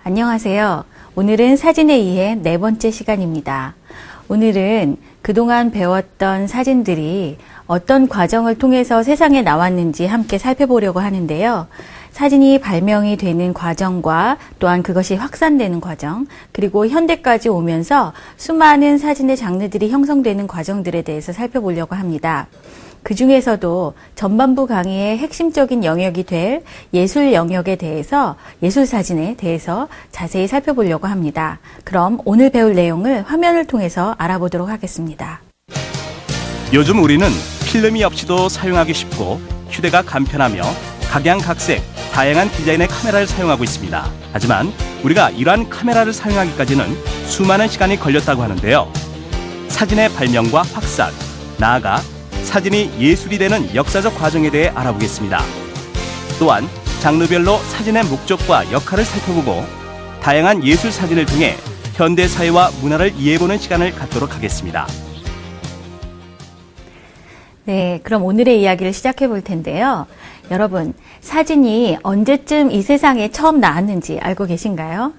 안녕하세요. 오늘은 사진에 의해 네 번째 시간입니다. 오늘은 그동안 배웠던 사진들이 어떤 과정을 통해서 세상에 나왔는지 함께 살펴보려고 하는데요. 사진이 발명이 되는 과정과 또한 그것이 확산되는 과정, 그리고 현대까지 오면서 수많은 사진의 장르들이 형성되는 과정들에 대해서 살펴보려고 합니다. 그 중에서도 전반부 강의의 핵심적인 영역이 될 예술 영역에 대해서, 예술 사진에 대해서 자세히 살펴보려고 합니다. 그럼 오늘 배울 내용을 화면을 통해서 알아보도록 하겠습니다. 요즘 우리는 필름이 없이도 사용하기 쉽고 휴대가 간편하며 각양각색 다양한 디자인의 카메라를 사용하고 있습니다. 하지만 우리가 이러한 카메라를 사용하기까지는 수많은 시간이 걸렸다고 하는데요. 사진의 발명과 확산, 나아가 사진이 예술이 되는 역사적 과정에 대해 알아보겠습니다. 또한 장르별로 사진의 목적과 역할을 살펴보고 다양한 예술 사진을 통해 현대 사회와 문화를 이해해보는 시간을 갖도록 하겠습니다. 네, 그럼 오늘의 이야기를 시작해 볼 텐데요. 여러분, 사진이 언제쯤 이 세상에 처음 나왔는지 알고 계신가요?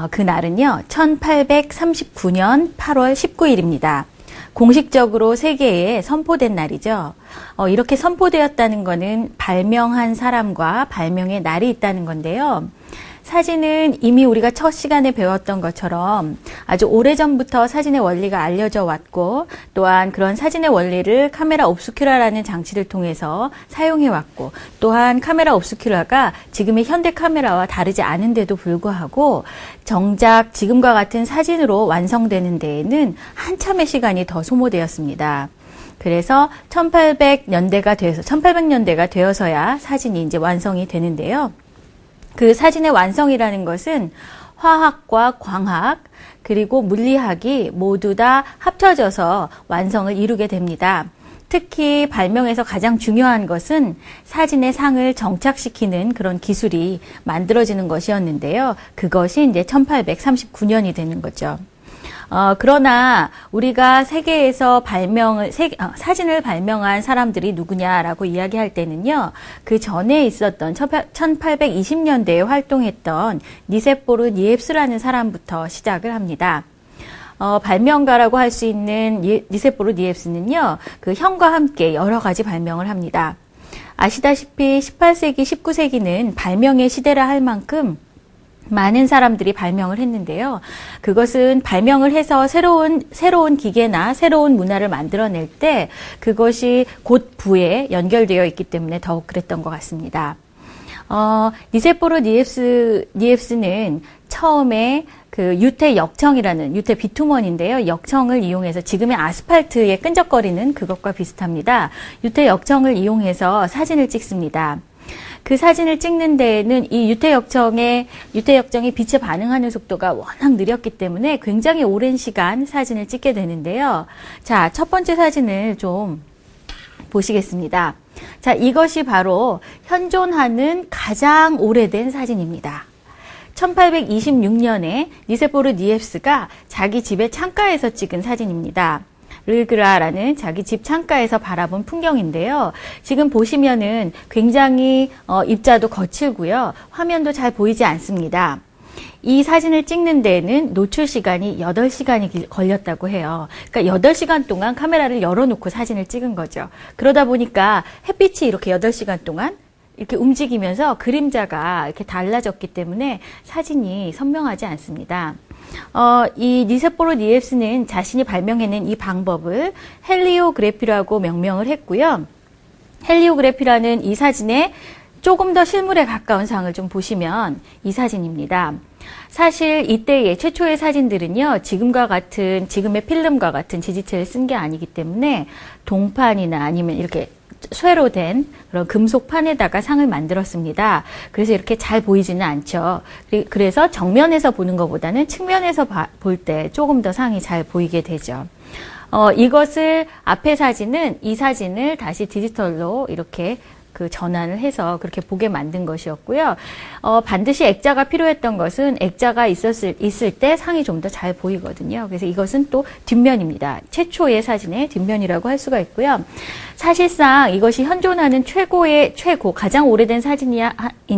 그 날은요, 1839년 8월 19일입니다. 공식적으로 세계에 선포된 날이죠. 이렇게 선포되었다는 것은 발명한 사람과 발명의 날이 있다는 건데요. 사진은 이미 우리가 첫 시간에 배웠던 것처럼 아주 오래전부터 사진의 원리가 알려져 왔고, 또한 그런 사진의 원리를 카메라 옵스큐라라는 장치를 통해서 사용해 왔고, 또한 카메라 옵스큐라가 지금의 현대 카메라와 다르지 않은데도 불구하고 정작 지금과 같은 사진으로 완성되는 데에는 한참의 시간이 더 소모되었습니다. 그래서 1800년대가 되어서야 사진이 이제 완성이 되는데요. 그 사진의 완성이라는 것은 화학과 광학 그리고 물리학이 모두 다 합쳐져서 완성을 이루게 됩니다. 특히 발명에서 가장 중요한 것은 사진의 상을 정착시키는 그런 기술이 만들어지는 것이었는데요. 그것이 이제 1839년이 되는 거죠. 그러나 우리가 세계에서 사진을 발명한 사람들이 누구냐라고 이야기할 때는요, 그 전에 있었던 1820년대에 활동했던 니세포르 니엡스라는 사람부터 시작을 합니다. 발명가라고 할 수 있는 니세포르 니엡스는요, 그 형과 함께 여러 가지 발명을 합니다. 아시다시피 18세기, 19세기는 발명의 시대라 할 만큼 많은 사람들이 발명을 했는데요. 그것은 발명을 해서 새로운 기계나 새로운 문화를 만들어낼 때 그것이 곧 부에 연결되어 있기 때문에 더욱 그랬던 것 같습니다. 니세포르 니엡스는 처음에 그 유태 역청이라는 유태 비투먼인데요. 역청을 이용해서 지금의 아스팔트에 끈적거리는 그것과 비슷합니다. 유태 역청을 이용해서 사진을 찍습니다. 그 사진을 찍는 데에는 이 유태 역청이 빛에 반응하는 속도가 워낙 느렸기 때문에 굉장히 오랜 시간 사진을 찍게 되는데요. 자, 첫 번째 사진을 좀 보시겠습니다. 자, 이것이 바로 현존하는 가장 오래된 사진입니다. 1826년에 니세포르 니엡스가 자기 집의 창가에서 찍은 사진입니다. 르그라라는 자기 집 창가에서 바라본 풍경인데요. 지금 보시면은 굉장히 입자도 거칠고요. 화면도 잘 보이지 않습니다. 이 사진을 찍는 데에는 노출 시간이 8시간이 걸렸다고 해요. 그러니까 8시간 동안 카메라를 열어놓고 사진을 찍은 거죠. 그러다 보니까 햇빛이 이렇게 8시간 동안 이렇게 움직이면서 그림자가 이렇게 달라졌기 때문에 사진이 선명하지 않습니다. 이 니세포르 니엡스는 자신이 발명해낸 이 방법을 헬리오그래피라고 명명을 했고요. 헬리오그래피라는 이 사진에 조금 더 실물에 가까운 상을 좀 보시면 이 사진입니다. 사실 이때의 최초의 사진들은요, 지금의 필름과 같은 지지체를 쓴 게 아니기 때문에 동판이나 아니면 이렇게 쇠로 된 그런 금속판에다가 상을 만들었습니다. 그래서 이렇게 잘 보이지는 않죠. 그래서 정면에서 보는 것보다는 측면에서 볼 때 조금 더 상이 잘 보이게 되죠. 이 사진을 다시 디지털로 이렇게 그 전환을 해서 그렇게 보게 만든 것이었고요. 반드시 액자가 필요했던 것은 액자가 있을 때 상이 좀 더 잘 보이거든요. 그래서 이것은 또 뒷면입니다. 최초의 사진의 뒷면이라고 할 수가 있고요. 사실상 이것이 현존하는 가장 오래된 사진이냐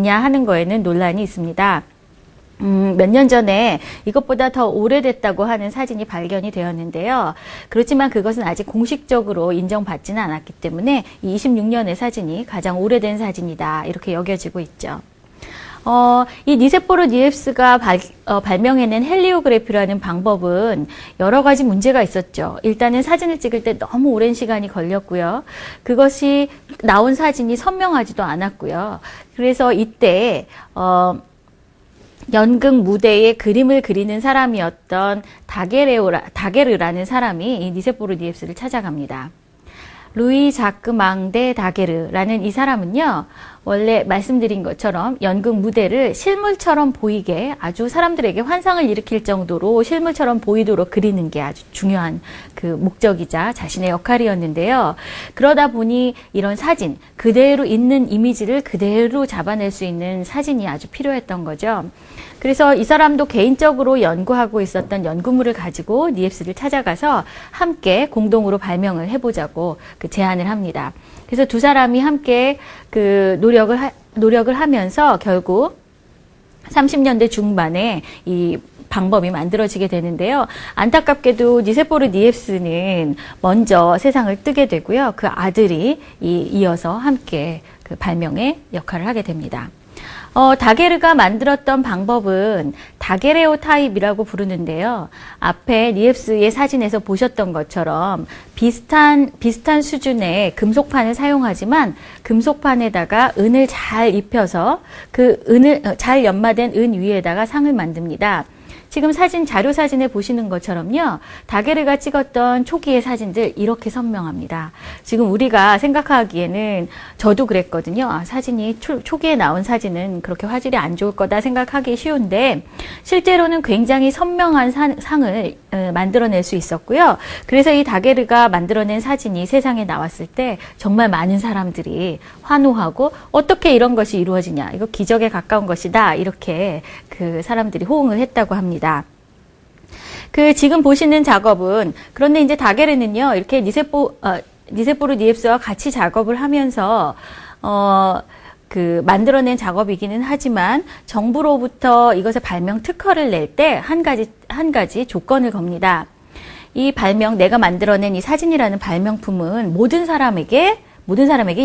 하는 거에는 논란이 있습니다. 몇 년 전에 이것보다 더 오래됐다고 하는 사진이 발견이 되었는데요. 그렇지만 그것은 아직 공식적으로 인정받지는 않았기 때문에 이 26년의 사진이 가장 오래된 사진이다. 이렇게 여겨지고 있죠. 이 니세포르 니엡스가 발명해낸 헬리오그래피라는 방법은 여러 가지 문제가 있었죠. 일단은 사진을 찍을 때 너무 오랜 시간이 걸렸고요. 그것이 나온 사진이 선명하지도 않았고요. 그래서 이때 연극 무대에 그림을 그리는 사람이었던 다게르라는 사람이 이 니세포르 니엡스를 찾아갑니다. 루이 자크 망데 다게르라는 이 사람은요, 원래 말씀드린 것처럼 연극 무대를 실물처럼 보이게 아주 사람들에게 환상을 일으킬 정도로 실물처럼 보이도록 그리는 게 아주 중요한 그 목적이자 자신의 역할이었는데요. 그러다 보니 이런 사진, 그대로 있는 이미지를 그대로 잡아낼 수 있는 사진이 아주 필요했던 거죠. 그래서 이 사람도 개인적으로 연구하고 있었던 연구물을 가지고 니엡스를 찾아가서 함께 공동으로 발명을 해보자고 그 제안을 합니다. 그래서 두 사람이 함께 그 노력을 하면서 결국 30년대 중반에 이 방법이 만들어지게 되는데요. 안타깝게도 니세포르 니엡스는 먼저 세상을 뜨게 되고요. 그 아들이 이어서 함께 그 발명의 역할을 하게 됩니다. 다게르가 만들었던 방법은 다게레오 타입이라고 부르는데요. 앞에 니엡스의 사진에서 보셨던 것처럼 비슷한 수준의 금속판을 사용하지만 금속판에다가 은을 잘 입혀서 그 은을 잘 연마된 은 위에다가 상을 만듭니다. 지금 자료 사진에 보시는 것처럼요. 다게르가 찍었던 초기의 사진들 이렇게 선명합니다. 지금 우리가 생각하기에는 저도 그랬거든요. 사진이 초기에 나온 사진은 그렇게 화질이 안 좋을 거다 생각하기 쉬운데 실제로는 굉장히 선명한 상을 만들어낼 수 있었고요. 그래서 이 다게르가 만들어낸 사진이 세상에 나왔을 때 정말 많은 사람들이 환호하고 어떻게 이런 것이 이루어지냐. 이거 기적에 가까운 것이다. 이렇게 그 사람들이 호응을 했다고 합니다. 그 지금 보시는 작업은 그런데 이제 다게르는요 이렇게 니세포르 니엡스와 같이 작업을 하면서 그 만들어낸 작업이기는 하지만 정부로부터 이것의 발명 특허를 낼 때 한 가지 조건을 겁니다. 이 내가 만들어낸 이 사진이라는 발명품은 모든 사람에게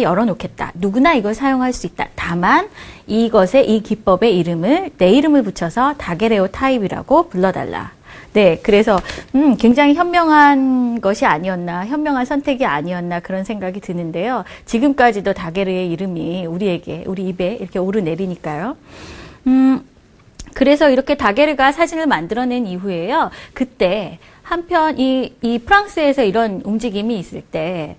열어놓겠다. 누구나 이걸 사용할 수 있다. 다만 이 기법의 이름을 내 이름을 붙여서 다게레오 타입이라고 불러달라. 네, 그래서 굉장히 현명한 현명한 선택이 아니었나 그런 생각이 드는데요. 지금까지도 다게르의 이름이 우리 입에 이렇게 오르내리니까요. 그래서 이렇게 다게르가 사진을 만들어낸 이후에요. 그때 한편 이 프랑스에서 이런 움직임이 있을 때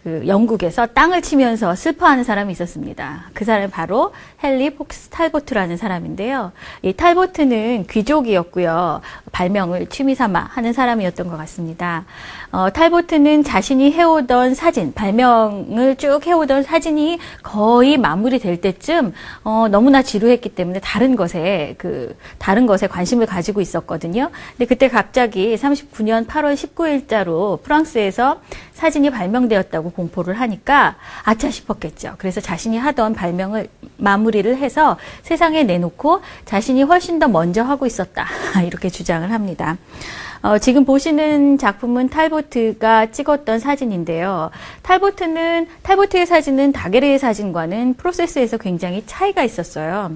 그 영국에서 땅을 치면서 슬퍼하는 사람이 있었습니다. 그 사람이 바로 헨리 폭스 탈보트라는 사람인데요. 이 탈보트는 귀족이었고요. 발명을 취미삼아 하는 사람이었던 것 같습니다. 탈보트는 자신이 해오던 발명을 쭉 해오던 사진이 거의 마무리될 때쯤 너무나 지루했기 때문에 다른 것에 관심을 가지고 있었거든요. 근데 그때 갑자기 39년 8월 19일자로 프랑스에서 사진이 발명되었다고 공포를 하니까 아차 싶었겠죠. 그래서 자신이 하던 발명을 마무리를 해서 세상에 내놓고 자신이 훨씬 더 먼저 하고 있었다. 이렇게 주장을 합니다. 지금 보시는 작품은 탈보트가 찍었던 사진인데요. 탈보트의 사진은 다게르의 사진과는 프로세스에서 굉장히 차이가 있었어요.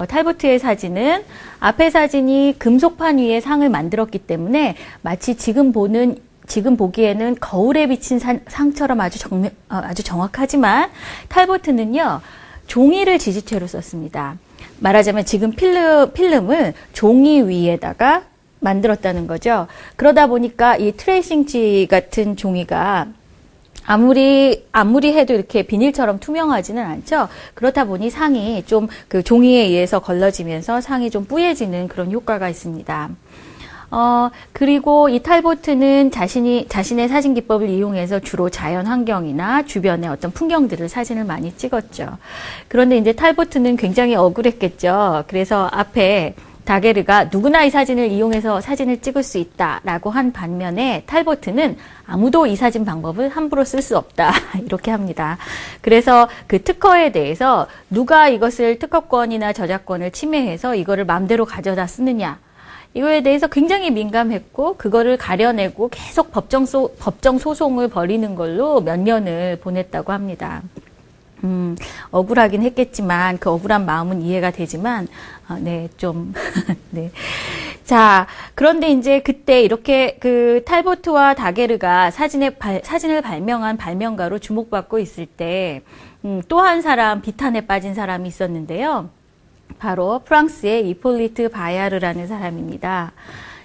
탈보트의 사진은 앞의 사진이 금속판 위에 상을 만들었기 때문에 마치 지금 보기에는 거울에 비친 상처럼 아주 정확하지만 탈보트는요, 종이를 지지체로 썼습니다. 말하자면 지금 필름을 종이 위에다가 만들었다는 거죠. 그러다 보니까 이 트레이싱지 같은 종이가 아무리 해도 이렇게 비닐처럼 투명하지는 않죠. 그렇다 보니 상이 좀 그 종이에 의해서 걸러지면서 상이 좀 뿌얘지는 그런 효과가 있습니다. 그리고 이 탈보트는 자신의 사진 기법을 이용해서 주로 자연 환경이나 주변의 어떤 풍경들을 사진을 많이 찍었죠. 그런데 이제 탈보트는 굉장히 억울했겠죠. 그래서 앞에 다게르가 누구나 이 사진을 이용해서 사진을 찍을 수 있다라고 한 반면에 탈보트는 아무도 이 사진 방법을 함부로 쓸 수 없다 이렇게 합니다. 그래서 그 특허에 대해서 누가 이것을 특허권이나 저작권을 침해해서 이거를 마음대로 가져다 쓰느냐 이거에 대해서 굉장히 민감했고 그거를 가려내고 계속 법정 소송을 벌이는 걸로 몇 년을 보냈다고 합니다. 억울하긴 했겠지만 그 억울한 마음은 이해가 되지만 네, 좀 네. 자, 그런데 이제 그때 이렇게 그 탈보트와 다게르가 사진을 발명한 발명가로 주목받고 있을 때 또 한 사람 비탄에 빠진 사람이 있었는데요. 바로 프랑스의 이폴리트 바야르라는 사람입니다.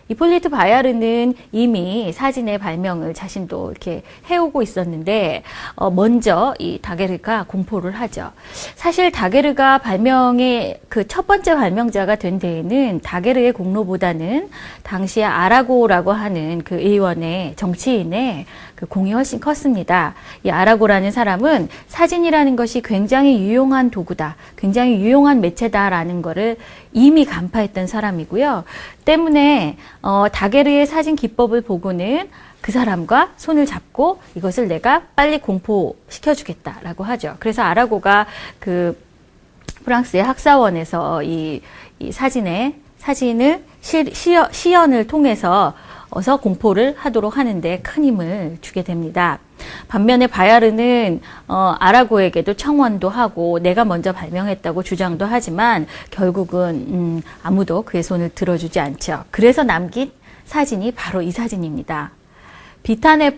이폴리트 바야르는 이미 사진의 발명을 자신도 이렇게 해오고 있었는데 먼저 이 다게르가 공포를 하죠. 사실 다게르가 발명의 그 첫 번째 발명자가 된 데에는 다게르의 공로보다는 당시에 아라고라고 하는 그 의원의 정치인의 그 공이 훨씬 컸습니다. 이 아라고라는 사람은 사진이라는 것이 굉장히 유용한 도구다, 굉장히 유용한 매체다라는 거를 이미 간파했던 사람이고요. 때문에 다게르의 사진 기법을 보고는 그 사람과 손을 잡고 이것을 내가 빨리 공포시켜주겠다라고 하죠. 그래서 아라고가 그 프랑스의 학사원에서 이 사진을 시연을 통해서 어서 공포를 하도록 하는데 큰 힘을 주게 됩니다. 반면에 바야르는 아라고에게도 청원도 하고 내가 먼저 발명했다고 주장도 하지만 결국은 아무도 그의 손을 들어주지 않죠. 그래서 남긴 사진이 바로 이 사진입니다. 비탄에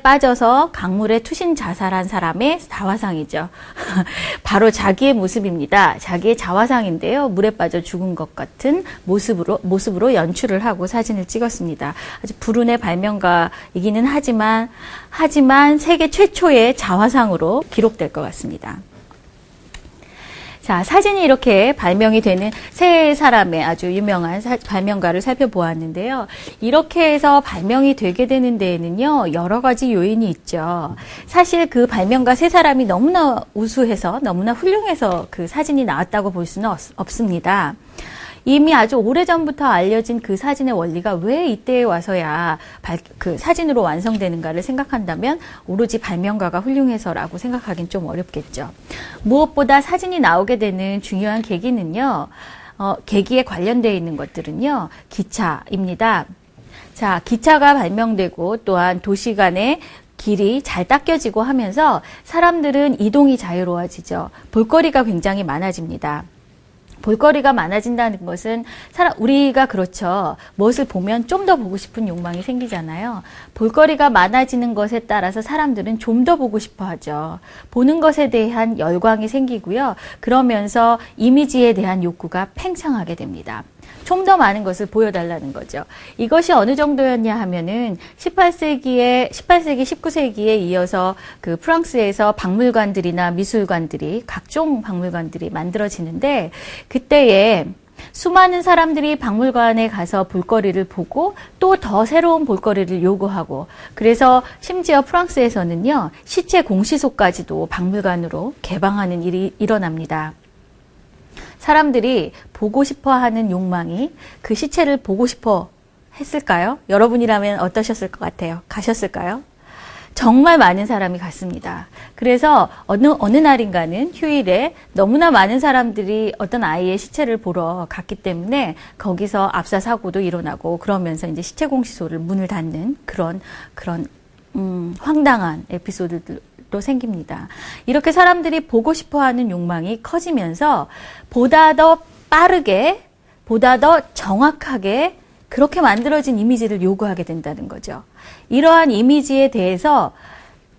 빠져서 강물에 투신 자살한 사람의 자화상이죠. 바로 자기의 모습입니다. 자기의 자화상인데요. 물에 빠져 죽은 것 같은 모습으로 연출을 하고 사진을 찍었습니다. 아주 불운의 발명가이기는 하지만 세계 최초의 자화상으로 기록될 것 같습니다. 자, 사진이 이렇게 발명이 되는 세 사람의 아주 유명한 발명가를 살펴보았는데요. 이렇게 해서 발명이 되게 되는 데에는요, 여러 가지 요인이 있죠. 사실 그 발명가 세 사람이 너무나 우수해서, 너무나 훌륭해서 그 사진이 나왔다고 볼 수는 없습니다. 이미 아주 오래전부터 알려진 그 사진의 원리가 왜 이때에 와서야 그 사진으로 완성되는가를 생각한다면 오로지 발명가가 훌륭해서라고 생각하긴 좀 어렵겠죠. 무엇보다 사진이 나오게 되는 중요한 계기는요, 계기에 관련되어 있는 것들은요, 기차입니다. 자, 기차가 발명되고 또한 도시 간의 길이 잘 닦여지고 하면서 사람들은 이동이 자유로워지죠. 볼거리가 굉장히 많아집니다. 볼거리가 많아진다는 것은 우리가 그렇죠. 무엇을 보면 좀 더 보고 싶은 욕망이 생기잖아요. 볼거리가 많아지는 것에 따라서 사람들은 좀 더 보고 싶어 하죠. 보는 것에 대한 열광이 생기고요. 그러면서 이미지에 대한 욕구가 팽창하게 됩니다. 좀 더 많은 것을 보여달라는 거죠. 이것이 어느 정도였냐 하면은 18세기, 19세기에 이어서 그 프랑스에서 박물관들이나 미술관들이, 각종 박물관들이 만들어지는데, 그때에 수많은 사람들이 박물관에 가서 볼거리를 보고 또 더 새로운 볼거리를 요구하고, 그래서 심지어 프랑스에서는요, 시체 공시소까지도 박물관으로 개방하는 일이 일어납니다. 사람들이 보고 싶어 하는 욕망이 그 시체를 보고 싶어 했을까요? 여러분이라면 어떠셨을 것 같아요? 가셨을까요? 정말 많은 사람이 갔습니다. 그래서 어느 날인가는 휴일에 너무나 많은 사람들이 어떤 아이의 시체를 보러 갔기 때문에 거기서 압사 사고도 일어나고 그러면서 이제 시체 공시소를 문을 닫는 그런 황당한 에피소드도 생깁니다. 이렇게 사람들이 보고 싶어하는 욕망이 커지면서 보다 더 빠르게, 보다 더 정확하게 그렇게 만들어진 이미지를 요구하게 된다는 거죠. 이러한 이미지에 대해서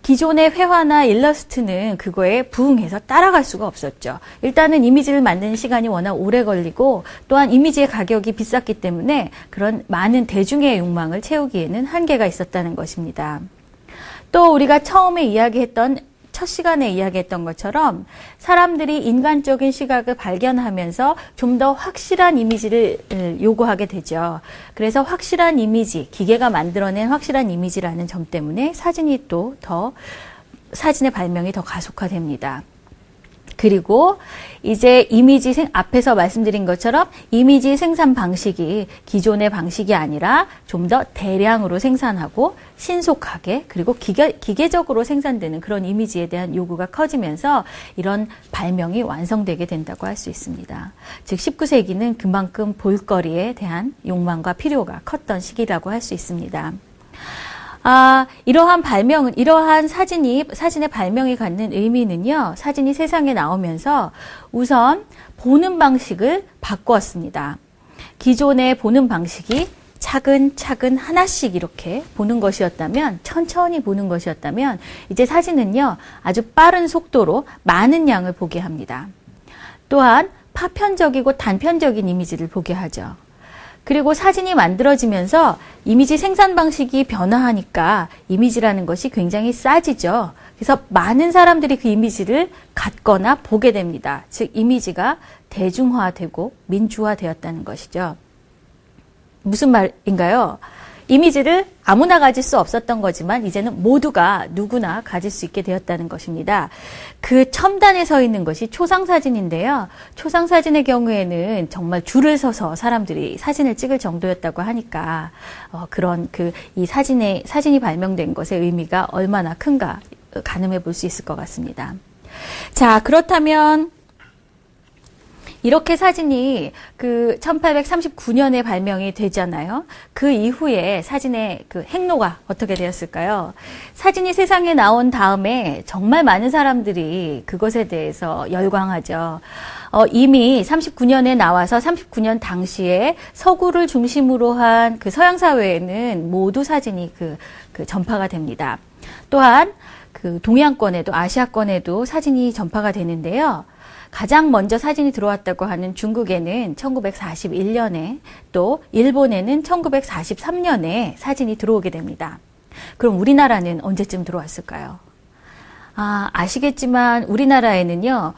기존의 회화나 일러스트는 그거에 부응해서 따라갈 수가 없었죠. 일단은 이미지를 만드는 시간이 워낙 오래 걸리고 또한 이미지의 가격이 비쌌기 때문에 그런 많은 대중의 욕망을 채우기에는 한계가 있었다는 것입니다. 또 우리가 첫 시간에 이야기했던 것처럼 사람들이 인간적인 시각을 발견하면서 좀 더 확실한 이미지를 요구하게 되죠. 그래서 확실한 이미지, 기계가 만들어낸 확실한 이미지라는 점 때문에 사진의 발명이 더 가속화됩니다. 그리고 이제 앞에서 말씀드린 것처럼 이미지 생산 방식이 기존의 방식이 아니라 좀 더 대량으로 생산하고 신속하게 그리고 기계적으로 생산되는 그런 이미지에 대한 요구가 커지면서 이런 발명이 완성되게 된다고 할 수 있습니다. 즉 19세기는 그만큼 볼거리에 대한 욕망과 필요가 컸던 시기라고 할 수 있습니다. 이러한 사진의 발명이 갖는 의미는요, 사진이 세상에 나오면서 우선 보는 방식을 바꾸었습니다. 기존의 보는 방식이 차근차근 하나씩 이렇게 보는 것이었다면, 천천히 보는 것이었다면, 이제 사진은요, 아주 빠른 속도로 많은 양을 보게 합니다. 또한 파편적이고 단편적인 이미지를 보게 하죠. 그리고 사진이 만들어지면서 이미지 생산 방식이 변화하니까 이미지라는 것이 굉장히 싸지죠. 그래서 많은 사람들이 그 이미지를 갖거나 보게 됩니다. 즉 이미지가 대중화되고 민주화되었다는 것이죠. 무슨 말인가요? 이미지를 아무나 가질 수 없었던 거지만 이제는 모두가 누구나 가질 수 있게 되었다는 것입니다. 그 첨단에 서 있는 것이 초상사진인데요. 초상사진의 경우에는 정말 줄을 서서 사람들이 사진을 찍을 정도였다고 하니까 이 사진이 발명된 것의 의미가 얼마나 큰가 가늠해 볼 수 있을 것 같습니다. 자, 그렇다면 이렇게 사진이 1839년에 발명이 되잖아요. 그 이후에 사진의 행로가 어떻게 되었을까요? 사진이 세상에 나온 다음에 정말 많은 사람들이 그것에 대해서 열광하죠. 이미 39년에 나와서 39년 당시에 서구를 중심으로 한 그 서양 사회에는 모두 사진이 전파가 됩니다. 또한 동양권에도 아시아권에도 사진이 전파가 되는데요. 가장 먼저 사진이 들어왔다고 하는 중국에는 1941년에 또 일본에는 1943년에 사진이 들어오게 됩니다. 그럼 우리나라는 언제쯤 들어왔을까요? 아시겠지만 우리나라에는요,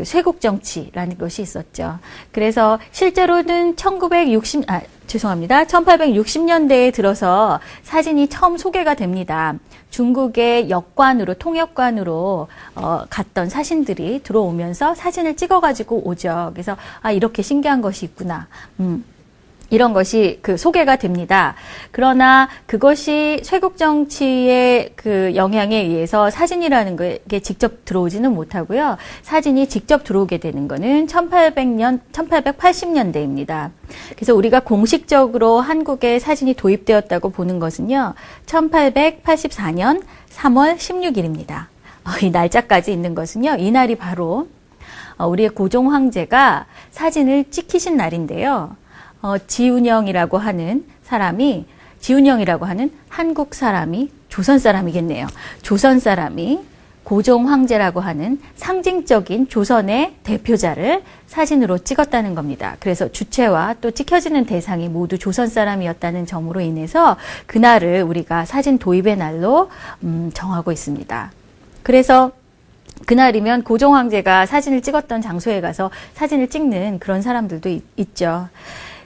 쇄국 정치라는 것이 있었죠. 그래서 실제로는 1860년대에 들어서 사진이 처음 소개가 됩니다. 중국의 통역관으로 갔던 사신들이 들어오면서 사진을 찍어가지고 오죠. 그래서 이렇게 신기한 것이 있구나. 이런 것이 소개가 됩니다. 그러나 그것이 쇄국 정치의 영향에 의해서 사진이라는 게 직접 들어오지는 못하고요. 사진이 직접 들어오게 되는 거는 1880년대입니다. 그래서 우리가 공식적으로 한국에 사진이 도입되었다고 보는 것은요. 1884년 3월 16일입니다. 이 날짜까지 있는 것은요. 이날이 바로 우리의 고종 황제가 사진을 찍히신 날인데요. 지운영이라고 하는 한국 사람이 조선 사람이겠네요. 조선 사람이 고종 황제라고 하는 상징적인 조선의 대표자를 사진으로 찍었다는 겁니다. 그래서 주체와 또 찍혀지는 대상이 모두 조선 사람이었다는 점으로 인해서 그날을 우리가 사진 도입의 날로 정하고 있습니다. 그래서 그날이면 고종 황제가 사진을 찍었던 장소에 가서 사진을 찍는 그런 사람들도 있죠.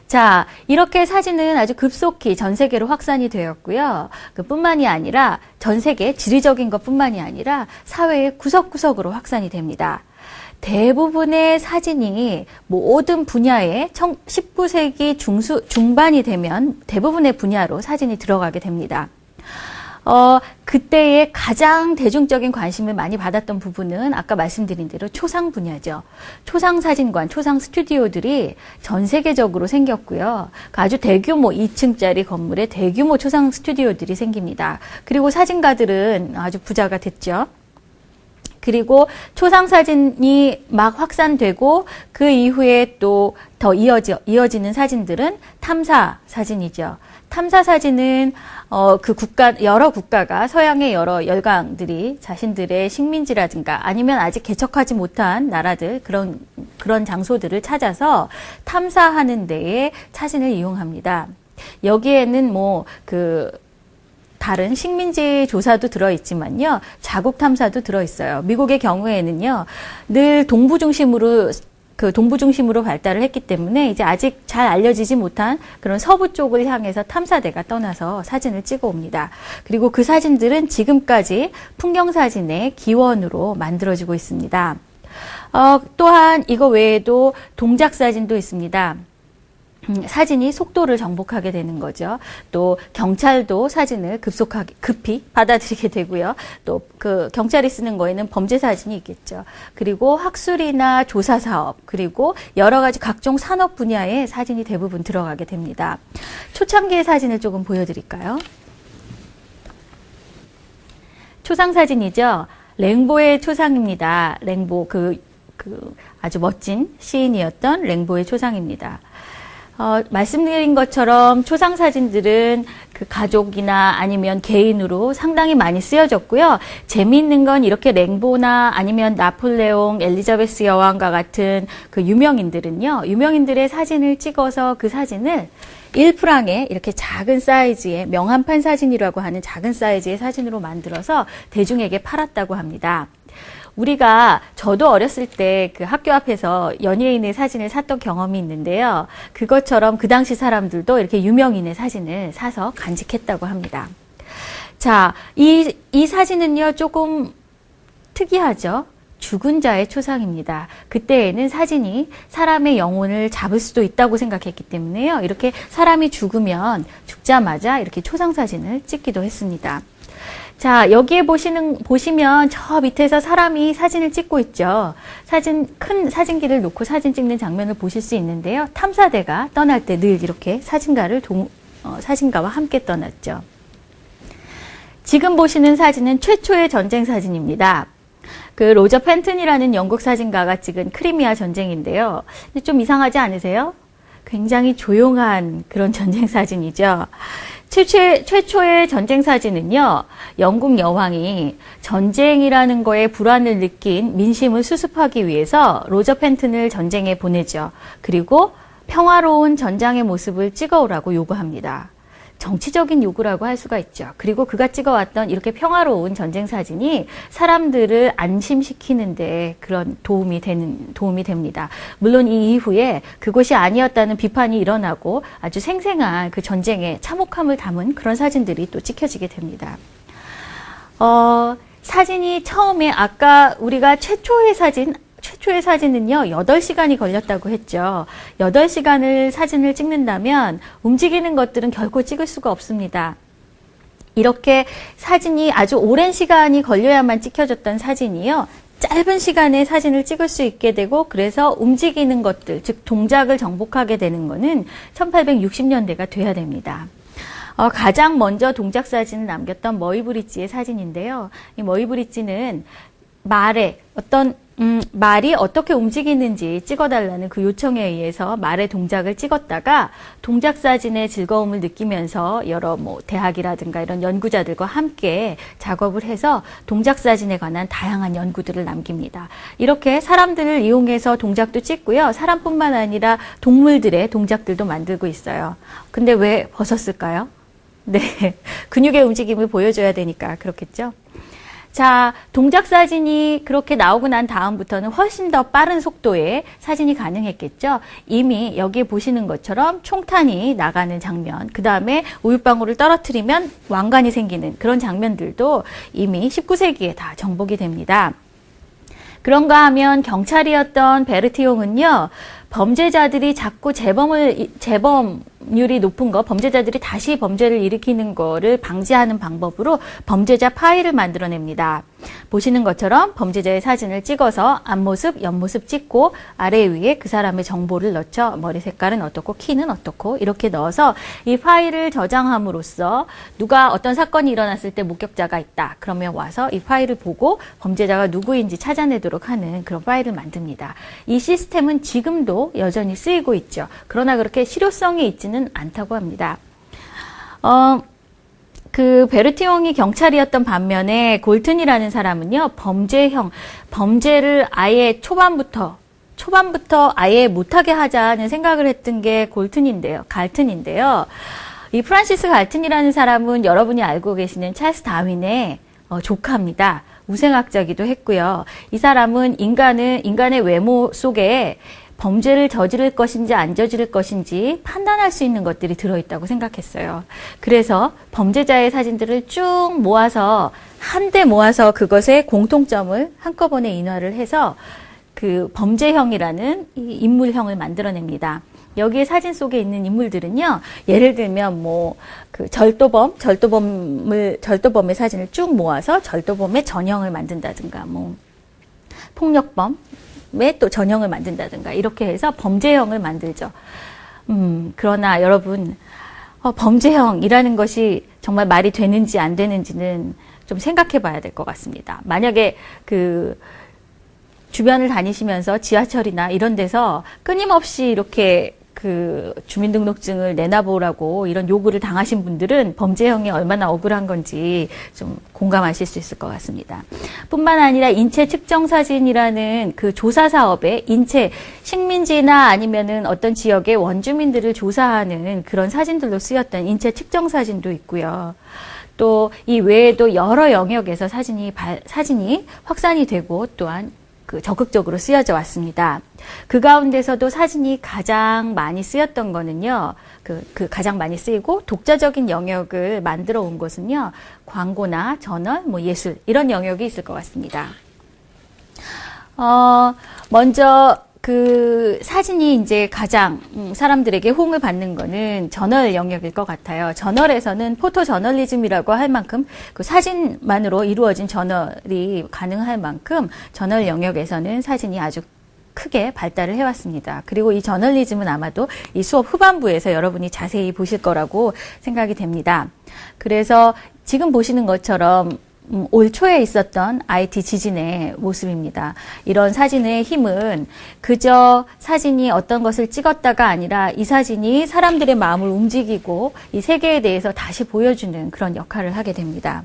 자, 이렇게 사진은 아주 급속히 전 세계로 확산이 되었고요. 그뿐만이 아니라 전 세계 지리적인 것뿐만이 아니라 사회의 구석구석으로 확산이 됩니다. 대부분의 사진이 모든 분야에 19세기 중반이 되면 대부분의 분야로 사진이 들어가게 됩니다. 그때의 가장 대중적인 관심을 많이 받았던 부분은 아까 말씀드린 대로 초상 분야죠. 초상 사진관, 초상 스튜디오들이 전 세계적으로 생겼고요. 아주 대규모 2층짜리 건물에 대규모 초상 스튜디오들이 생깁니다. 그리고 사진가들은 아주 부자가 됐죠. 그리고 초상 사진이 막 확산되고 그 이후에 또 더 이어지는 사진들은 탐사 사진이죠. 탐사 사진은 여러 국가가 서양의 여러 열강들이 자신들의 식민지라든가 아니면 아직 개척하지 못한 나라들 그런 장소들을 찾아서 탐사하는 데에 사진을 이용합니다. 여기에는 다른 식민지 조사도 들어있지만요, 자국 탐사도 들어있어요. 미국의 경우에는요, 늘 동부 중심으로 발달을 했기 때문에 이제 아직 잘 알려지지 못한 그런 서부 쪽을 향해서 탐사대가 떠나서 사진을 찍어 옵니다. 그리고 그 사진들은 지금까지 풍경사진의 기원으로 만들어지고 있습니다. 또한 이거 외에도 동작 사진도 있습니다. 사진이 속도를 정복하게 되는 거죠. 또 경찰도 사진을 급히 받아들이게 되고요. 또 그 경찰이 쓰는 거에는 범죄 사진이 있겠죠. 그리고 학술이나 조사 사업, 그리고 여러 가지 각종 산업 분야에 사진이 대부분 들어가게 됩니다. 초창기의 사진을 조금 보여드릴까요? 초상 사진이죠. 랭보의 초상입니다. 랭보 그 아주 멋진 시인이었던 랭보의 초상입니다. 말씀드린 것처럼 초상 사진들은 그 가족이나 아니면 개인으로 상당히 많이 쓰여졌고요. 재미있는 건 이렇게 랭보나 아니면 나폴레옹, 엘리자베스 여왕과 같은 그 유명인들은요. 유명인들의 사진을 찍어서 그 사진을 1프랑에 이렇게 작은 사이즈의 명함판 사진이라고 하는 작은 사이즈의 사진으로 만들어서 대중에게 팔았다고 합니다. 저도 어렸을 때 그 학교 앞에서 연예인의 사진을 샀던 경험이 있는데요. 그것처럼 그 당시 사람들도 이렇게 유명인의 사진을 사서 간직했다고 합니다. 자, 이 사진은요, 조금 특이하죠? 죽은 자의 초상입니다. 그때에는 사진이 사람의 영혼을 잡을 수도 있다고 생각했기 때문에요. 이렇게 사람이 죽자마자 이렇게 초상 사진을 찍기도 했습니다. 자, 여기에 보시면 저 밑에서 사람이 사진을 찍고 있죠. 큰 사진기를 놓고 사진 찍는 장면을 보실 수 있는데요. 탐사대가 떠날 때 늘 이렇게 사진가와 함께 떠났죠. 지금 보시는 사진은 최초의 전쟁 사진입니다. 그 로저 펜튼이라는 영국 사진가가 찍은 크리미아 전쟁인데요. 근데 좀 이상하지 않으세요? 굉장히 조용한 그런 전쟁 사진이죠. 최초의 전쟁 사진은요, 영국 여왕이 전쟁이라는 거에 불안을 느낀 민심을 수습하기 위해서 로저 펜튼을 전쟁에 보내죠. 그리고 평화로운 전장의 모습을 찍어오라고 요구합니다. 정치적인 요구라고 할 수가 있죠. 그리고 그가 찍어왔던 이렇게 평화로운 전쟁 사진이 사람들을 안심시키는데 그런 도움이 됩니다. 물론 이 이후에 그것이 아니었다는 비판이 일어나고 아주 생생한 그 전쟁의 참혹함을 담은 그런 사진들이 또 찍혀지게 됩니다. 사진이 처음에 아까 우리가 최초의 사진은요, 8시간이 걸렸다고 했죠. 8시간을 사진을 찍는다면 움직이는 것들은 결코 찍을 수가 없습니다. 이렇게 사진이 아주 오랜 시간이 걸려야만 찍혀졌던 사진이요, 짧은 시간에 사진을 찍을 수 있게 되고, 그래서 움직이는 것들, 즉 동작을 정복하게 되는 거는 1860년대가 돼야 됩니다. 가장 먼저 동작 사진을 남겼던 머이 브릿지의 사진인데요. 이 머이 브릿지는 말이 어떻게 움직이는지 찍어달라는 그 요청에 의해서 말의 동작을 찍었다가 동작 사진의 즐거움을 느끼면서 여러 대학이라든가 이런 연구자들과 함께 작업을 해서 동작 사진에 관한 다양한 연구들을 남깁니다. 이렇게 사람들을 이용해서 동작도 찍고요. 사람뿐만 아니라 동물들의 동작들도 만들고 있어요. 근데 왜 벗었을까요? 네, 근육의 움직임을 보여줘야 되니까 그렇겠죠. 자, 동작 사진이 그렇게 나오고 난 다음부터는 훨씬 더 빠른 속도의 사진이 가능했겠죠. 이미 여기에 보시는 것처럼 총탄이 나가는 장면, 그 다음에 우유방울을 떨어뜨리면 왕관이 생기는 그런 장면들도 이미 19세기에 다 정복이 됩니다. 그런가 하면 경찰이었던 베르티옹은요, 범죄자들이 자꾸 재범률이 높은 범죄자들이 다시 범죄를 일으키는 거를 방지하는 방법으로 범죄자 파일을 만들어냅니다. 보시는 것처럼 범죄자의 사진을 찍어서 앞모습, 옆모습 찍고 아래 위에 그 사람의 정보를 넣죠. 머리 색깔은 어떻고, 키는 어떻고 이렇게 넣어서 이 파일을 저장함으로써 누가 어떤 사건이 일어났을 때 목격자가 있다. 그러면 와서 이 파일을 보고 범죄자가 누구인지 찾아내도록 하는 그런 파일을 만듭니다. 이 시스템은 지금도 여전히 쓰이고 있죠. 그러나 그렇게 실효성이 있지는 않다고 합니다. 그 베르티옹이 경찰이었던 반면에 골튼이라는 사람은요, 범죄를 아예 초반부터 아예 못하게 하자는 생각을 했던 게 갈튼인데요. 이 프란시스 갈튼이라는 사람은 여러분이 알고 계시는 찰스 다윈의 조카입니다. 우생학자기도 했고요. 이 사람은 인간의 외모 속에 범죄를 저지를 것인지 안 저지를 것인지 판단할 수 있는 것들이 들어있다고 생각했어요. 그래서 범죄자의 사진들을 쭉 모아서 한데 모아서 그것의 공통점을 한꺼번에 인화를 해서 그 범죄형이라는 이 인물형을 만들어냅니다. 여기에 사진 속에 있는 인물들은요, 예를 들면 그 절도범의 사진을 쭉 모아서 절도범의 전형을 만든다든가, 폭력범의 또 전형을 만든다든가, 이렇게 해서 범죄형을 만들죠. 그러나 여러분, 범죄형이라는 것이 정말 말이 되는지 안 되는지는 좀 생각해 봐야 될 것 같습니다. 만약에 그 주변을 다니시면서 지하철이나 이런 데서 끊임없이 이렇게 그 주민등록증을 내놔보라고 이런 요구를 당하신 분들은 범죄형이 얼마나 억울한 건지 좀 공감하실 수 있을 것 같습니다. 뿐만 아니라 인체 측정 사진이라는 그 조사 사업에 인체 식민지나 아니면은 어떤 지역의 원주민들을 조사하는 그런 사진들로 쓰였던 인체 측정 사진도 있고요. 또 이 외에도 여러 영역에서 사진이 확산이 되고 또한 그 적극적으로 쓰여져 왔습니다. 그 가운데서도 사진이 가장 많이 쓰였던 거는요, 그 가장 많이 쓰이고 독자적인 영역을 만들어 온 것은요, 광고나 저널, 예술, 이런 영역이 있을 것 같습니다. 먼저, 그 사진이 이제 가장 사람들에게 호응을 받는 거는 저널 영역일 것 같아요. 저널에서는 포토 저널리즘이라고 할 만큼 그 사진만으로 이루어진 저널이 가능할 만큼 저널 영역에서는 사진이 아주 크게 발달을 해왔습니다. 그리고 이 저널리즘은 아마도 이 수업 후반부에서 여러분이 자세히 보실 거라고 생각이 됩니다. 그래서 지금 보시는 것처럼 올 초에 있었던 IT 지진의 모습입니다. 이런 사진의 힘은 그저 사진이 어떤 것을 찍었다가 아니라 이 사진이 사람들의 마음을 움직이고 이 세계에 대해서 다시 보여주는 그런 역할을 하게 됩니다.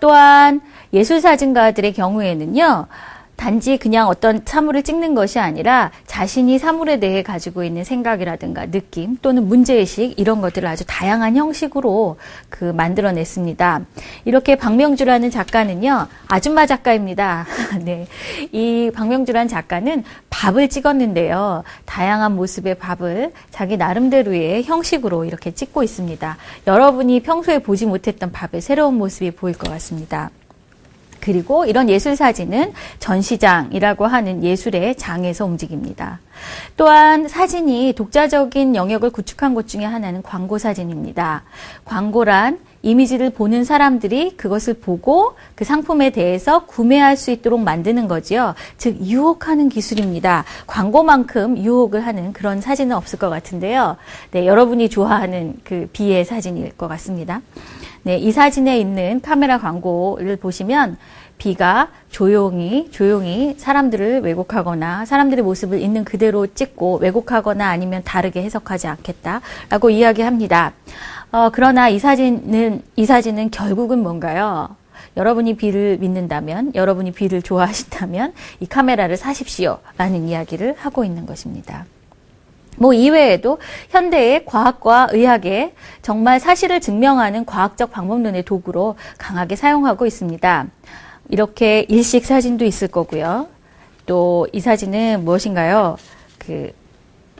또한 예술사진가들의 경우에는요, 단지 그냥 어떤 사물을 찍는 것이 아니라 자신이 사물에 대해 가지고 있는 생각이라든가 느낌 또는 문제의식 이런 것들을 아주 다양한 형식으로 만들어냈습니다. 이렇게 박명주라는 작가는요, 아줌마 작가입니다. 네. 이 박명주라는 작가는 밥을 찍었는데요. 다양한 모습의 밥을 자기 나름대로의 형식으로 이렇게 찍고 있습니다. 여러분이 평소에 보지 못했던 밥의 새로운 모습이 보일 것 같습니다. 그리고 이런 예술 사진은 전시장이라고 하는 예술의 장에서 움직입니다. 또한 사진이 독자적인 영역을 구축한 것 중에 하나는 광고 사진입니다. 광고란 이미지를 보는 사람들이 그것을 보고 그 상품에 대해서 구매할 수 있도록 만드는 거지요. 즉 유혹하는 기술입니다. 광고만큼 유혹을 하는 그런 사진은 없을 것 같은데요. 네, 여러분이 좋아하는 그 비의 사진일 것 같습니다. 네, 이 사진에 있는 카메라 광고를 보시면 비가 조용히 사람들을 왜곡하거나 사람들의 모습을 있는 그대로 찍고 왜곡하거나 아니면 다르게 해석하지 않겠다라고 이야기합니다. 그러나 이 사진은 결국은 뭔가요? 여러분이 비를 믿는다면, 여러분이 비를 좋아하신다면 이 카메라를 사십시오라는 이야기를 하고 있는 것입니다. 이외에도 현대의 과학과 의학에 정말 사실을 증명하는 과학적 방법론의 도구로 강하게 사용하고 있습니다. 이렇게 일식 사진도 있을 거고요. 또 이 사진은 무엇인가요?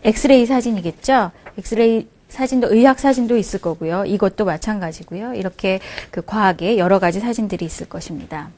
엑스레이 사진이겠죠? 엑스레이 사진도 의학 사진도 있을 거고요. 이것도 마찬가지고요. 이렇게 과학의 여러 가지 사진들이 있을 것입니다.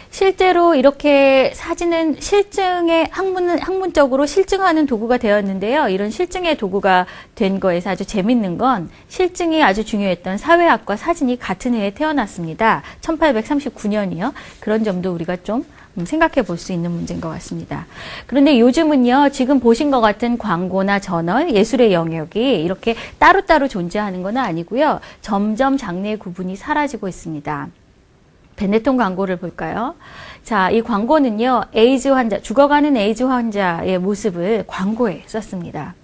실제로 이렇게 사진은 실증의 학문적으로 실증하는 도구가 되었는데요. 이런 실증의 도구가 된 거에서 아주 재밌는 건 실증이 아주 중요했던 사회학과 사진이 같은 해에 태어났습니다. 1839년이요. 그런 점도 우리가 좀 생각해 볼 수 있는 문제인 것 같습니다. 그런데 요즘은요, 지금 보신 것 같은 광고나 저널, 예술의 영역이 이렇게 따로따로 존재하는 건 아니고요. 점점 장르의 구분이 사라지고 있습니다. 베네통 광고를 볼까요? 자, 이 광고는요, 죽어가는 에이즈 환자의 모습을 광고에 썼습니다.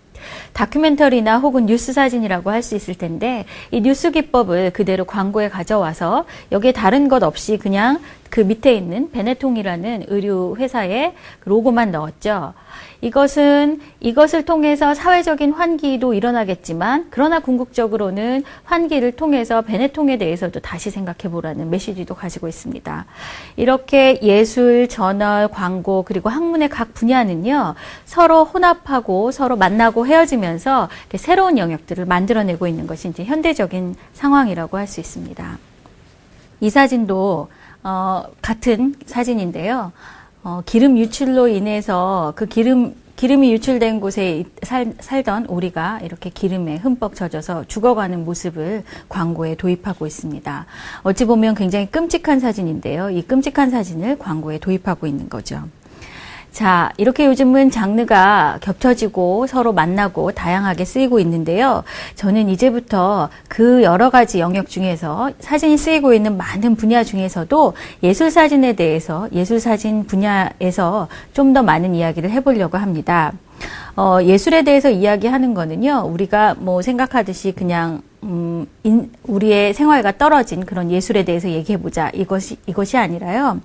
다큐멘터리나 혹은 뉴스 사진이라고 할 수 있을 텐데, 이 뉴스 기법을 그대로 광고에 가져와서 여기에 다른 것 없이 그냥 그 밑에 있는 베네통이라는 의류 회사의 로고만 넣었죠. 이것을 통해서 사회적인 환기도 일어나겠지만, 그러나 궁극적으로는 환기를 통해서 베네통에 대해서도 다시 생각해 보라는 메시지도 가지고 있습니다. 이렇게 예술, 저널, 광고, 그리고 학문의 각 분야는요, 서로 혼합하고 서로 만나고 헤어지면서 새로운 영역들을 만들어내고 있는 것이 이제 현대적인 상황이라고 할 수 있습니다. 이 사진도 같은 사진인데요. 기름 유출로 인해서 그 기름이 유출된 곳에 살던 오리가 이렇게 기름에 흠뻑 젖어서 죽어가는 모습을 광고에 도입하고 있습니다. 어찌 보면 굉장히 끔찍한 사진인데요. 이 끔찍한 사진을 광고에 도입하고 있는 거죠. 자, 이렇게 요즘은 장르가 겹쳐지고 서로 만나고 다양하게 쓰이고 있는데요. 저는 이제부터 그 여러 가지 영역 중에서 사진이 쓰이고 있는 많은 분야 중에서도 예술사진에 대해서 예술사진 분야에서 좀 더 많은 이야기를 해보려고 합니다. 예술에 대해서 이야기하는 거는요, 우리가 뭐 생각하듯이 그냥 우리의 생활과 떨어진 그런 예술에 대해서 얘기해보자. 이것이 아니라요.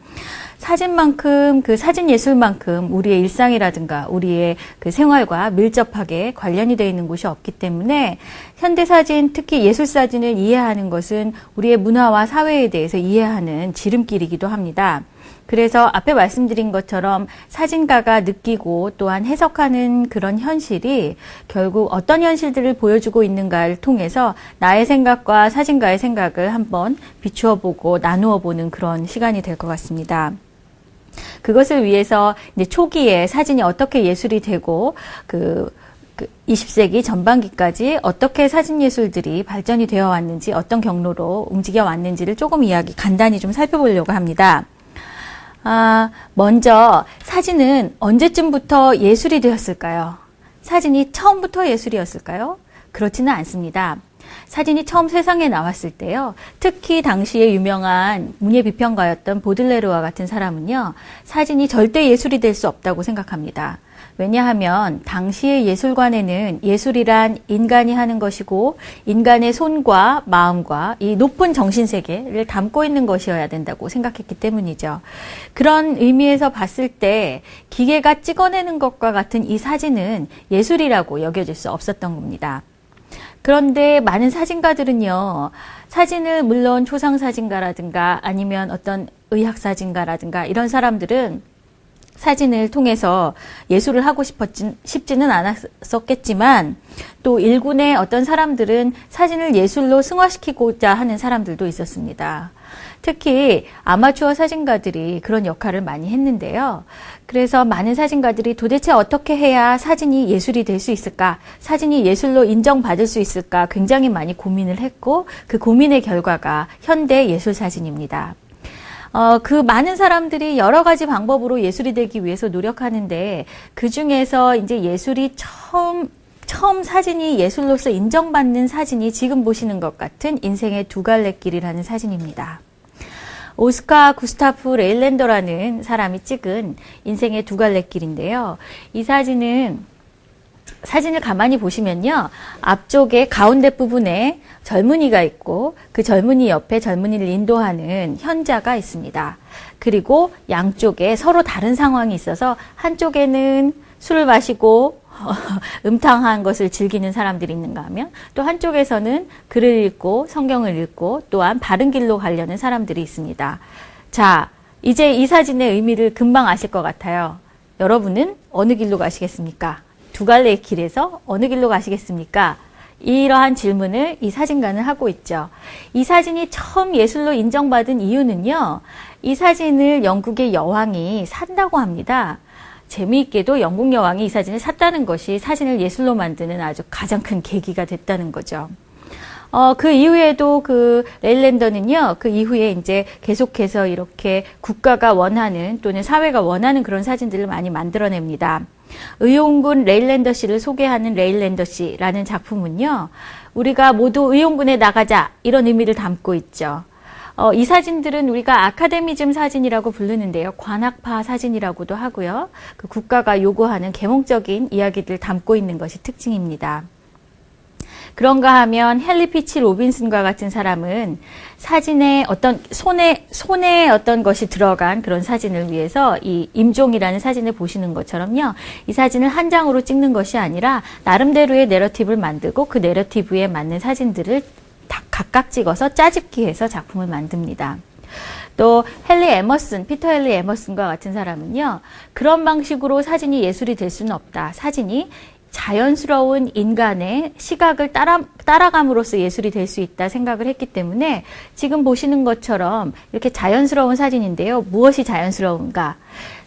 사진만큼, 그 사진 예술만큼 우리의 일상이라든가 우리의 그 생활과 밀접하게 관련이 되어 있는 곳이 없기 때문에 현대사진, 특히 예술사진을 이해하는 것은 우리의 문화와 사회에 대해서 이해하는 지름길이기도 합니다. 그래서 앞에 말씀드린 것처럼 사진가가 느끼고 또한 해석하는 그런 현실이 결국 어떤 현실들을 보여주고 있는가를 통해서 나의 생각과 사진가의 생각을 한번 비추어 보고 나누어 보는 그런 시간이 될 것 같습니다. 그것을 위해서 이제 초기에 사진이 어떻게 예술이 되고 그 20세기 전반기까지 어떻게 사진 예술들이 발전이 되어 왔는지 어떤 경로로 움직여 왔는지를 조금 간단히 좀 살펴보려고 합니다. 먼저 사진은 언제쯤부터 예술이 되었을까요? 사진이 처음부터 예술이었을까요? 그렇지는 않습니다. 사진이 처음 세상에 나왔을 때요. 특히 당시에 유명한 문예비평가였던 보들레르와 같은 사람은요. 사진이 절대 예술이 될 수 없다고 생각합니다. 왜냐하면 당시의 예술관에는 예술이란 인간이 하는 것이고 인간의 손과 마음과 이 높은 정신세계를 담고 있는 것이어야 된다고 생각했기 때문이죠. 그런 의미에서 봤을 때 기계가 찍어내는 것과 같은 이 사진은 예술이라고 여겨질 수 없었던 겁니다. 그런데 많은 사진가들은요, 사진을 물론 초상사진가라든가 아니면 어떤 의학사진가라든가 이런 사람들은 사진을 통해서 예술을 하고 싶지는 않았었겠지만 또 일군의 어떤 사람들은 사진을 예술로 승화시키고자 하는 사람들도 있었습니다. 특히 아마추어 사진가들이 그런 역할을 많이 했는데요. 그래서 많은 사진가들이 도대체 어떻게 해야 사진이 예술이 될 수 있을까? 사진이 예술로 인정받을 수 있을까? 굉장히 많이 고민을 했고 그 고민의 결과가 현대 예술사진입니다. 그 많은 사람들이 여러 가지 방법으로 예술이 되기 위해서 노력하는데 그 중에서 이제 예술이 처음 사진이 예술로서 인정받는 사진이 지금 보시는 것 같은 인생의 두 갈래 길이라는 사진입니다. 오스카 구스타프 레일랜더라는 사람이 찍은 인생의 두 갈래 길인데요. 이 사진을 가만히 보시면요. 앞쪽에 가운데 부분에 젊은이가 있고 그 젊은이 옆에 젊은이를 인도하는 현자가 있습니다. 그리고 양쪽에 서로 다른 상황이 있어서 한쪽에는 술을 마시고 음탕한 것을 즐기는 사람들이 있는가 하면 또 한쪽에서는 글을 읽고 성경을 읽고 또한 바른 길로 가려는 사람들이 있습니다. 자, 이제 이 사진의 의미를 금방 아실 것 같아요. 여러분은 어느 길로 가시겠습니까? 두 갈래의 길에서 어느 길로 가시겠습니까? 이러한 질문을 이 사진가는 하고 있죠. 이 사진이 처음 예술로 인정받은 이유는요. 이 사진을 영국의 여왕이 산다고 합니다. 재미있게도 영국 여왕이 이 사진을 샀다는 것이 사진을 예술로 만드는 아주 가장 큰 계기가 됐다는 거죠. 그 이후에도 그 레일랜더는요, 그 이후에 이제 계속해서 이렇게 국가가 원하는 또는 사회가 원하는 그런 사진들을 많이 만들어냅니다. 의용군 레일랜더 씨를 소개하는 레일랜더 씨라는 작품은요, 우리가 모두 의용군에 나가자 이런 의미를 담고 있죠. 이 사진들은 우리가 아카데미즘 사진이라고 부르는데요. 관학파 사진이라고도 하고요. 그 국가가 요구하는 계몽적인 이야기들을 담고 있는 것이 특징입니다. 그런가 하면 헨리 피치 로빈슨과 같은 사람은 사진에 어떤 손에 어떤 것이 들어간 그런 사진을 위해서 이 임종이라는 사진을 보시는 것처럼요. 이 사진을 한 장으로 찍는 것이 아니라 나름대로의 내러티브를 만들고 그 내러티브에 맞는 사진들을 다 각각 찍어서 짜집기해서 작품을 만듭니다. 또 피터 헨리 에머슨과 같은 사람은요. 그런 방식으로 사진이 예술이 될 수는 없다. 사진이 자연스러운 인간의 시각을 따라감으로써 예술이 될 수 있다 생각을 했기 때문에 지금 보시는 것처럼 이렇게 자연스러운 사진인데요. 무엇이 자연스러운가?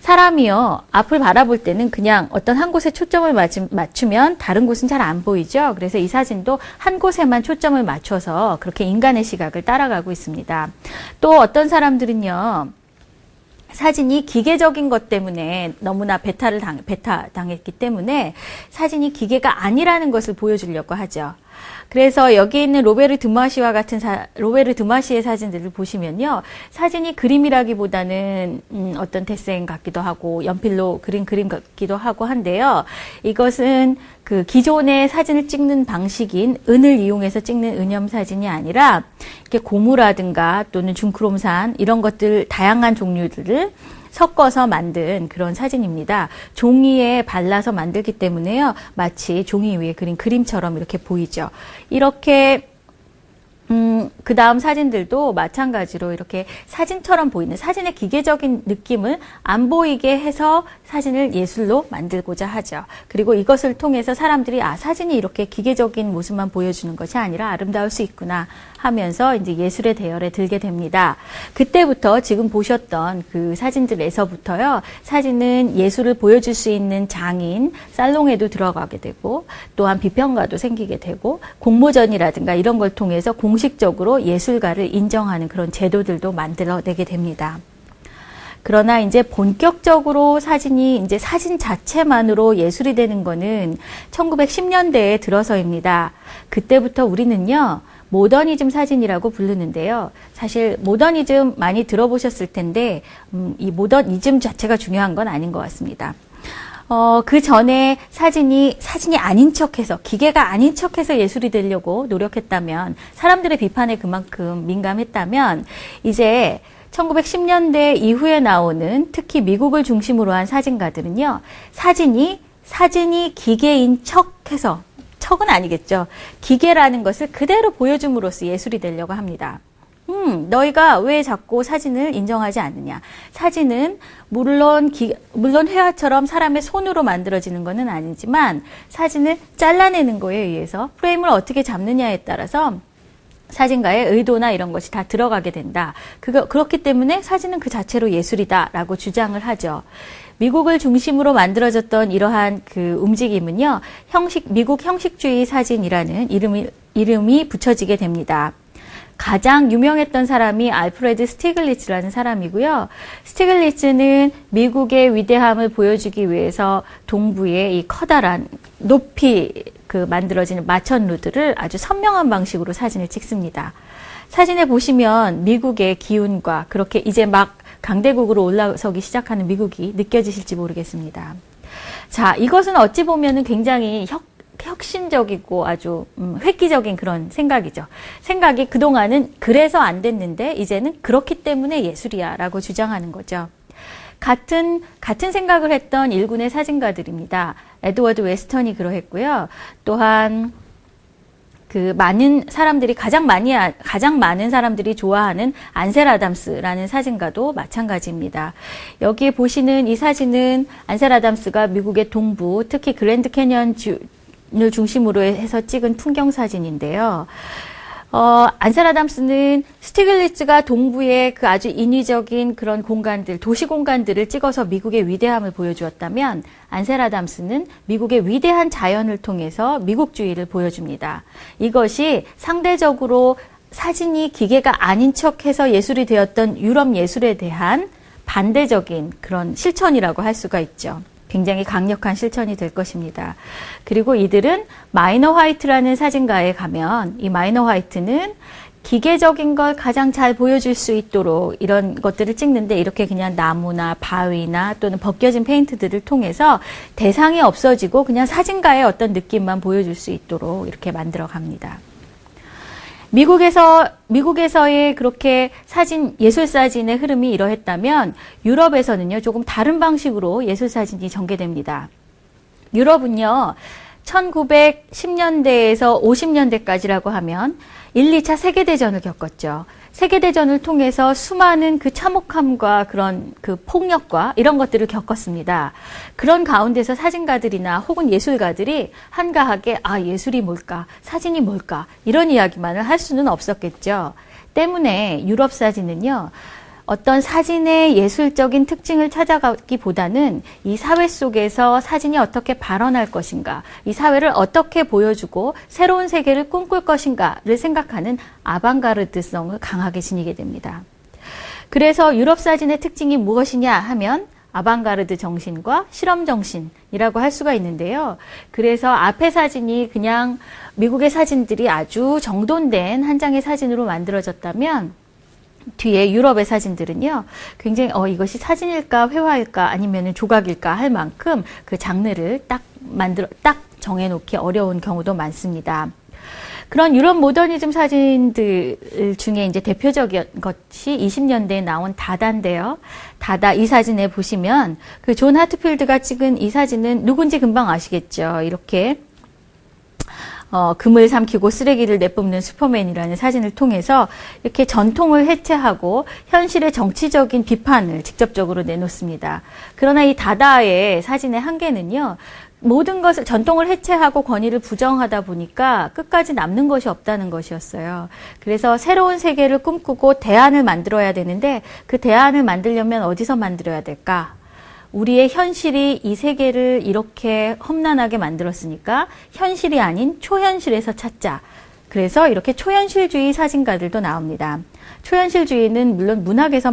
사람이요, 앞을 바라볼 때는 그냥 어떤 한 곳에 초점을 맞추면 다른 곳은 잘 안 보이죠. 그래서 이 사진도 한 곳에만 초점을 맞춰서 그렇게 인간의 시각을 따라가고 있습니다. 또 어떤 사람들은요, 사진이 기계적인 것 때문에 너무나 배타당했기 때문에 사진이 기계가 아니라는 것을 보여주려고 하죠. 그래서 여기 있는 로베르 드마시의 사진들을 보시면요, 사진이 그림이라기보다는 어떤 데생 같기도 하고 연필로 그린 그림 같기도 하고 한데요. 이것은 그 기존의 사진을 찍는 방식인 은을 이용해서 찍는 은염 사진이 아니라 이렇게 고무라든가 또는 중크롬산 이런 것들 다양한 종류들을 섞어서 만든 그런 사진입니다. 종이에 발라서 만들기 때문에요, 마치 종이 위에 그린 그림처럼 이렇게 보이죠. 이렇게 그 다음 사진들도 마찬가지로 이렇게 사진처럼 보이는, 사진의 기계적인 느낌을 안 보이게 해서 사진을 예술로 만들고자 하죠. 그리고 이것을 통해서 사람들이 사진이 이렇게 기계적인 모습만 보여주는 것이 아니라 아름다울 수 있구나 하면서 이제 예술의 대열에 들게 됩니다. 그때부터 지금 보셨던 그 사진들에서부터요, 사진은 예술을 보여줄 수 있는 장인, 살롱에도 들어가게 되고, 또한 비평가도 생기게 되고, 공모전이라든가 이런 걸 통해서 공식적으로 예술가를 인정하는 그런 제도들도 만들어내게 됩니다. 그러나 이제 본격적으로 사진이 이제 사진 자체만으로 예술이 되는 거는 1910년대에 들어서입니다. 그때부터 우리는요, 모더니즘 사진이라고 부르는데요. 사실 모더니즘 많이 들어보셨을 텐데 이 모더니즘 자체가 중요한 건 아닌 것 같습니다. 그 전에 사진이 아닌 척해서, 기계가 아닌 척해서 예술이 되려고 노력했다면, 사람들의 비판에 그만큼 민감했다면, 이제 1910년대 이후에 나오는 특히 미국을 중심으로 한 사진가들은요, 사진이 기계인 척해서, 척은 아니겠죠, 기계라는 것을 그대로 보여줌으로써 예술이 되려고 합니다. 너희가 왜 자꾸 사진을 인정하지 않느냐. 사진은 물론 회화처럼 사람의 손으로 만들어지는 것은 아니지만 사진을 잘라내는 거에 의해서 프레임을 어떻게 잡느냐에 따라서 사진가의 의도나 이런 것이 다 들어가게 된다. 그렇기 때문에 사진은 그 자체로 예술이다라고 주장을 하죠. 미국을 중심으로 만들어졌던 이러한 그 움직임은요, 미국 형식주의 사진이라는 이름이 붙여지게 됩니다. 가장 유명했던 사람이 알프레드 스티글리츠라는 사람이고요. 스티글리츠는 미국의 위대함을 보여주기 위해서 동부의 이 커다란 높이 만들어지는 마천루들을 아주 선명한 방식으로 사진을 찍습니다. 사진에 보시면 미국의 기운과 그렇게 이제 막 강대국으로 올라서기 시작하는 미국이 느껴지실지 모르겠습니다. 자, 이것은 어찌 보면은 굉장히 혁신적이고 아주 획기적인 그런 생각이죠. 생각이 그동안은 그래서 안 됐는데 이제는 그렇기 때문에 예술이야 라고 주장하는 거죠. 같은 생각을 했던 일군의 사진가들입니다. 에드워드 웨스턴이 그러했고요. 또한 가장 많은 사람들이 좋아하는 안셀 아담스라는 사진가도 마찬가지입니다. 여기 보시는 이 사진은 안셀 아담스가 미국의 동부, 특히 그랜드 캐년을 중심으로 해서 찍은 풍경 사진인데요. 안셀 아담스는 스티글리츠가 동부의 그 아주 인위적인 그런 공간들, 도시 공간들을 찍어서 미국의 위대함을 보여주었다면, 안셀 아담스는 미국의 위대한 자연을 통해서 미국주의를 보여줍니다. 이것이 상대적으로 사진이 기계가 아닌 척해서 예술이 되었던 유럽 예술에 대한 반대적인 그런 실천이라고 할 수가 있죠. 굉장히 강력한 실천이 될 것입니다. 그리고 이들은 마이너 화이트라는 사진가에 가면, 이 마이너 화이트는 기계적인 걸 가장 잘 보여줄 수 있도록 이런 것들을 찍는데, 이렇게 그냥 나무나 바위나 또는 벗겨진 페인트들을 통해서 대상이 없어지고 그냥 사진가의 어떤 느낌만 보여줄 수 있도록 이렇게 만들어 갑니다. 미국에서의 그렇게 예술 사진의 흐름이 이러했다면, 유럽에서는요, 조금 다른 방식으로 예술 사진이 전개됩니다. 유럽은요, 1910년대에서 50년대까지라고 하면 1, 2차 세계대전을 겪었죠. 세계대전을 통해서 수많은 그 참혹함과 그런 그 폭력과 이런 것들을 겪었습니다. 그런 가운데서 사진가들이나 혹은 예술가들이 한가하게 예술이 뭘까, 사진이 뭘까 이런 이야기만을 할 수는 없었겠죠. 때문에 유럽 사진은요. 어떤 사진의 예술적인 특징을 찾아가기보다는 이 사회 속에서 사진이 어떻게 발현할 것인가, 이 사회를 어떻게 보여주고 새로운 세계를 꿈꿀 것인가를 생각하는 아방가르드성을 강하게 지니게 됩니다. 그래서 유럽 사진의 특징이 무엇이냐 하면 아방가르드 정신과 실험 정신이라고 할 수가 있는데요. 그래서 앞에 사진이 그냥 미국의 사진들이 아주 정돈된 한 장의 사진으로 만들어졌다면 뒤에 유럽의 사진들은요, 굉장히 이것이 사진일까 회화일까 아니면 조각일까 할 만큼 그 장르를 딱 정해놓기 어려운 경우도 많습니다. 그런 유럽 모더니즘 사진들 중에 이제 대표적인 것이 20년대에 나온 다다인데요. 다다 이 사진에 보시면 그 존 하트필드가 찍은 이 사진은 누군지 금방 아시겠죠. 이렇게 금을 삼키고 쓰레기를 내뿜는 슈퍼맨이라는 사진을 통해서 이렇게 전통을 해체하고 현실의 정치적인 비판을 직접적으로 내놓습니다. 그러나 이 다다의 사진의 한계는요. 모든 것을 전통을 해체하고 권위를 부정하다 보니까 끝까지 남는 것이 없다는 것이었어요. 그래서 새로운 세계를 꿈꾸고 대안을 만들어야 되는데 그 대안을 만들려면 어디서 만들어야 될까? 우리의 현실이 이 세계를 이렇게 험난하게 만들었으니까 현실이 아닌 초현실에서 찾자. 그래서 이렇게 초현실주의 사진가들도 나옵니다. 초현실주의는 물론 문학에서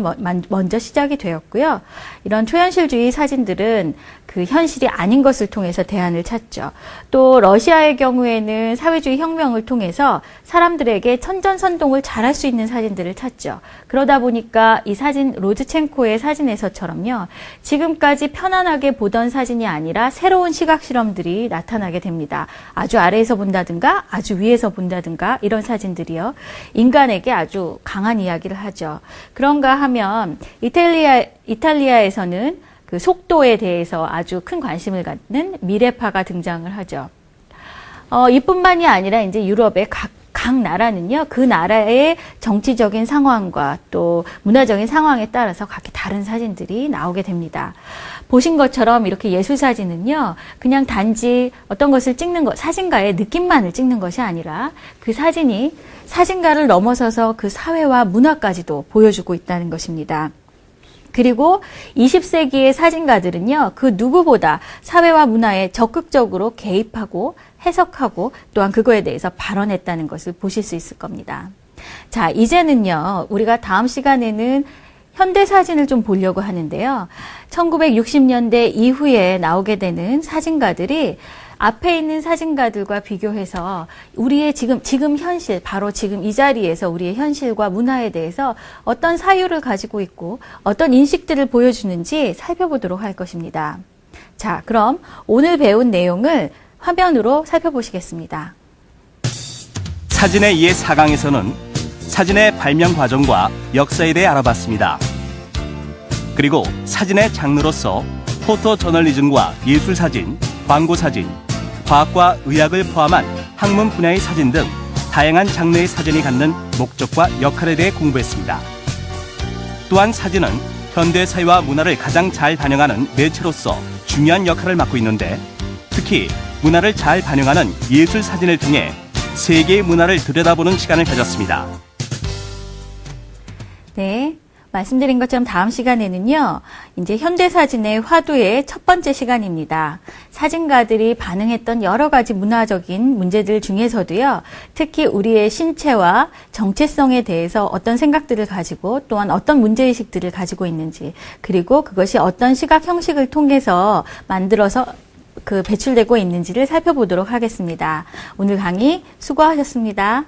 먼저 시작이 되었고요. 이런 초현실주의 사진들은 그 현실이 아닌 것을 통해서 대안을 찾죠. 또 러시아의 경우에는 사회주의 혁명을 통해서 사람들에게 천전선동을 잘할 수 있는 사진들을 찾죠. 그러다 보니까 이 사진 로드첸코의 사진에서처럼요. 지금까지 편안하게 보던 사진이 아니라 새로운 시각 실험들이 나타나게 됩니다. 아주 아래에서 본다든가 아주 위에서 본다든가 이런 사진들이요. 인간에게 아주 강한 이야기를 하죠. 그런가 하면 이탈리아에서는 그 속도에 대해서 아주 큰 관심을 갖는 미래파가 등장을 하죠. 이뿐만이 아니라 이제 유럽의 각 나라는요, 그 나라의 정치적인 상황과 또 문화적인 상황에 따라서 각기 다른 사진들이 나오게 됩니다. 보신 것처럼 이렇게 예술 사진은요, 그냥 단지 어떤 것을 찍는 것, 사진가의 느낌만을 찍는 것이 아니라 그 사진이 사진가를 넘어서서 그 사회와 문화까지도 보여주고 있다는 것입니다. 그리고 20세기의 사진가들은요, 그 누구보다 사회와 문화에 적극적으로 개입하고 해석하고 또한 그거에 대해서 발언했다는 것을 보실 수 있을 겁니다. 자, 이제는요, 우리가 다음 시간에는 현대 사진을 좀 보려고 하는데요. 1960년대 이후에 나오게 되는 사진가들이 앞에 있는 사진가들과 비교해서 우리의 지금 현실, 바로 지금 이 자리에서 우리의 현실과 문화에 대해서 어떤 사유를 가지고 있고 어떤 인식들을 보여주는지 살펴보도록 할 것입니다. 자, 그럼 오늘 배운 내용을 화면으로 살펴보시겠습니다. 사진의 이해 4강에서는 사진의 발명 과정과 역사에 대해 알아봤습니다. 그리고 사진의 장르로서 포토 저널리즘과 예술 사진, 광고 사진, 과학과 의학을 포함한 학문 분야의 사진 등 다양한 장르의 사진이 갖는 목적과 역할에 대해 공부했습니다. 또한 사진은 현대 사회와 문화를 가장 잘 반영하는 매체로서 중요한 역할을 맡고 있는데 특히 문화를 잘 반영하는 예술 사진을 통해 세계의 문화를 들여다보는 시간을 가졌습니다. 네. 말씀드린 것처럼 다음 시간에는요, 이제 현대사진의 화두의 첫 번째 시간입니다. 사진가들이 반응했던 여러 가지 문화적인 문제들 중에서도요, 특히 우리의 신체와 정체성에 대해서 어떤 생각들을 가지고 또한 어떤 문제의식들을 가지고 있는지, 그리고 그것이 어떤 시각 형식을 통해서 만들어서 배출되고 있는지를 살펴보도록 하겠습니다. 오늘 강의 수고하셨습니다.